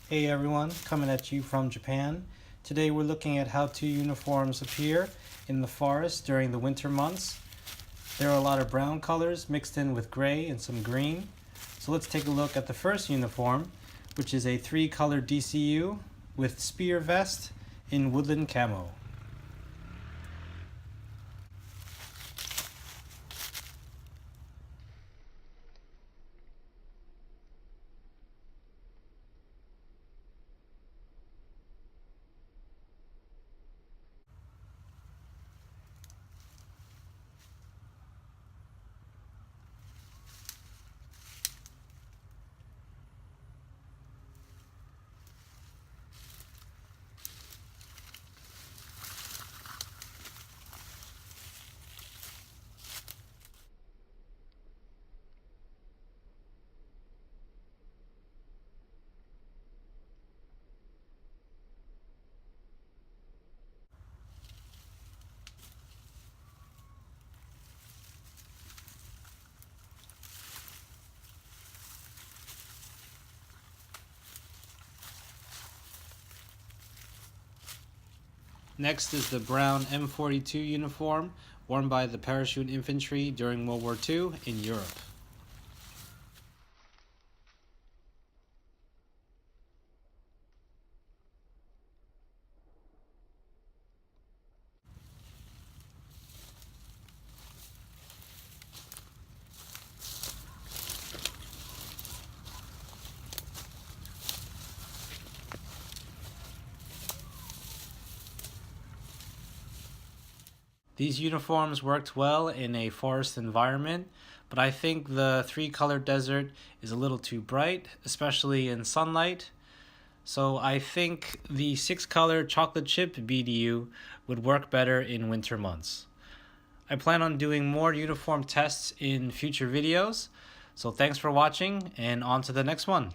Hey everyone, coming at you from Japan. Today we're looking at how two uniforms appear in the forest during the winter months. There are a lot of brown colors mixed in with gray and some green. So let's take a look at the first uniform, which is a 3-color DCU with spear vest in woodland camo. Next is the brown M42 uniform worn by the parachute infantry during World War II in Europe. These uniforms worked well in a forest environment, but I think the 3-color desert is a little too bright, especially in sunlight. So I think the 6-color chocolate chip BDU would work better in winter months. I plan on doing more uniform tests in future videos, so thanks for watching and on to the next one.